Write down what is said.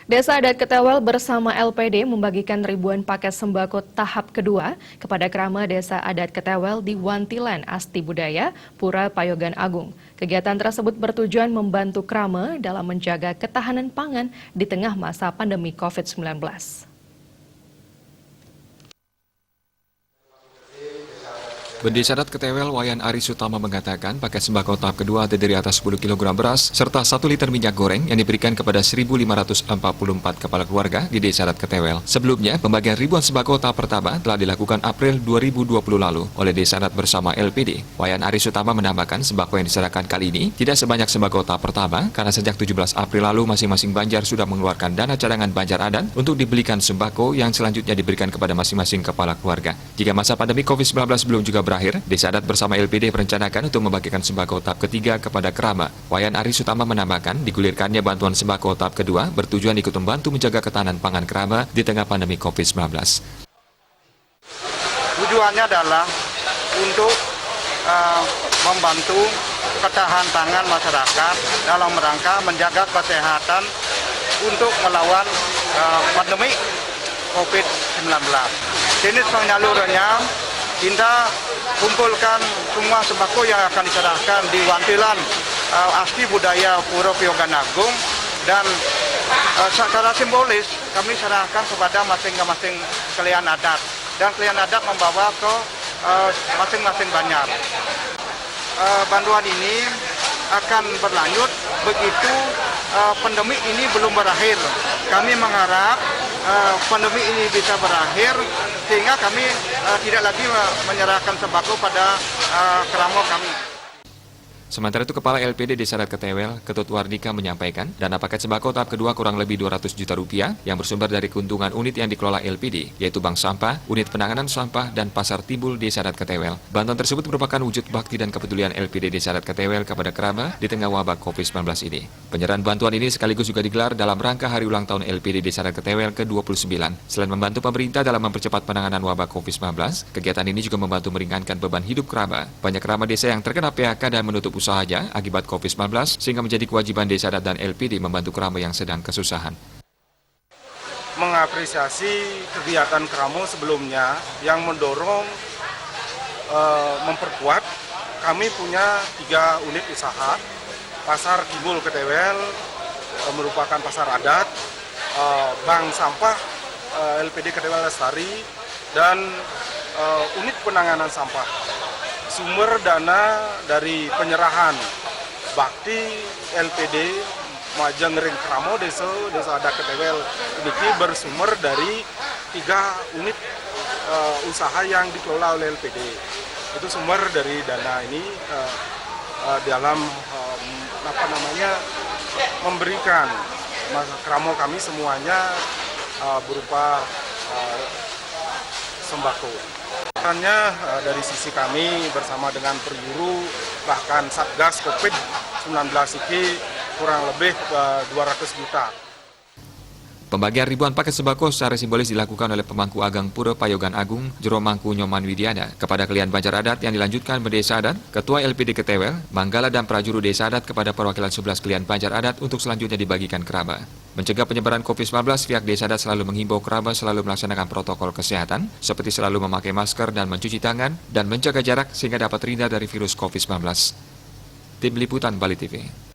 Desa Adat Ketewel bersama LPD membagikan ribuan paket sembako tahap kedua kepada kerama Desa Adat Ketewel di Wantilan, Asti Budaya, Pura Payogan Agung. Kegiatan tersebut bertujuan membantu kerama dalam menjaga ketahanan pangan di tengah masa pandemi COVID-19. Desa Adat Ketewel Wayan Aris Utama mengatakan paket sembako tahap kedua terdiri atas 10 kg beras serta 1 liter minyak goreng yang diberikan kepada 1.544 kepala keluarga di Desa Adat Ketewel. Sebelumnya, pembagian ribuan sembako tahap pertama telah dilakukan April 2020 lalu oleh Desa Adat bersama LPD. Wayan Aris Utama menambahkan sembako yang diserahkan kali ini tidak sebanyak sembako tahap pertama karena sejak 17 April lalu masing-masing Banjar sudah mengeluarkan dana cadangan Banjar Adat untuk dibelikan sembako yang selanjutnya diberikan kepada masing-masing kepala keluarga. Jika masa pandemi COVID-19 belum juga berakhir, Desa Adat bersama LPD merencanakan untuk membagikan sembako tahap ketiga kepada kerama. Wayan Aris Utama menambahkan, digulirkannya bantuan sembako tahap kedua bertujuan ikut membantu menjaga ketahanan pangan kerama di tengah pandemi COVID-19. Tujuannya adalah untuk membantu ketahanan pangan masyarakat dalam rangka menjaga kesehatan untuk melawan pandemi COVID-19. Jenis penyalurannya, kita kumpulkan semua sembako yang akan diserahkan di Wantilan Asti Budaya Pura Payogan Agung, dan secara simbolis kami serahkan kepada masing-masing kalian adat, dan kalian adat membawa ke masing-masing banjar. Bantuan ini akan berlanjut begitu pandemi ini belum berakhir. Kami mengharap pandemi ini bisa berakhir sehingga kami tidak lagi menyerahkan sembako pada kerama kami. Sementara itu, Kepala LPD Desa Adat Ketewel, Ketut Wardika menyampaikan, dana paket sembako tahap kedua kurang lebih 200 juta rupiah yang bersumber dari keuntungan unit yang dikelola LPD, yaitu Bank Sampah, Unit Penanganan Sampah, dan Pasar Timbul Desa Adat Ketewel. Bantuan tersebut merupakan wujud bakti dan kepedulian LPD Desa Adat Ketewel kepada kerama di tengah wabah COVID-19 ini. Penyerahan bantuan ini sekaligus juga digelar dalam rangka hari ulang tahun LPD Desa Adat Ketewel ke-29. Selain membantu pemerintah dalam mempercepat penanganan wabah COVID-19, kegiatan ini juga membantu meringankan beban hidup kerama. Banyak kerama desa yang terkena PHK dan menutup usahanya akibat COVID-19, sehingga menjadi kewajiban Desa Adat dan LPD membantu kerama yang sedang kesusahan. Mengapresiasi kegiatan kerama sebelumnya yang mendorong memperkuat. Kami punya 3 unit usaha. Pasar Timbul Ketewel merupakan pasar adat, Bank Sampah LPD Ketewel Lestari, dan unit penanganan sampah. Sumber dana dari penyerahan bakti LPD Majang Ring Kramo Desa Adat Ketewel ini bersumber dari 3 unit usaha yang dikelola oleh LPD. Itu sumber dari dana ini dalam memberikan kramo kami semuanya berupa sembako. Dari sisi kami bersama dengan Peryuru bahkan Satgas COVID-19 ini kurang lebih 200 juta. Pembagian ribuan paket sembako secara simbolis dilakukan oleh pemangku Agang Pura Payogan Agung, Jero Mangku Nyoman Widiana, kepada kalian Banjar Adat yang dilanjutkan Desa Adat, Ketua LPD Ketewel, Manggala dan Prajuru Desa Adat kepada perwakilan 11 kalian Banjar Adat untuk selanjutnya dibagikan keraba. Mencegah penyebaran COVID-19, pihak Desa Adat selalu menghimbau keraba selalu melaksanakan protokol kesehatan, seperti selalu memakai masker dan mencuci tangan, dan menjaga jarak sehingga dapat terhindar dari virus COVID-19. Tim Liputan Bali TV.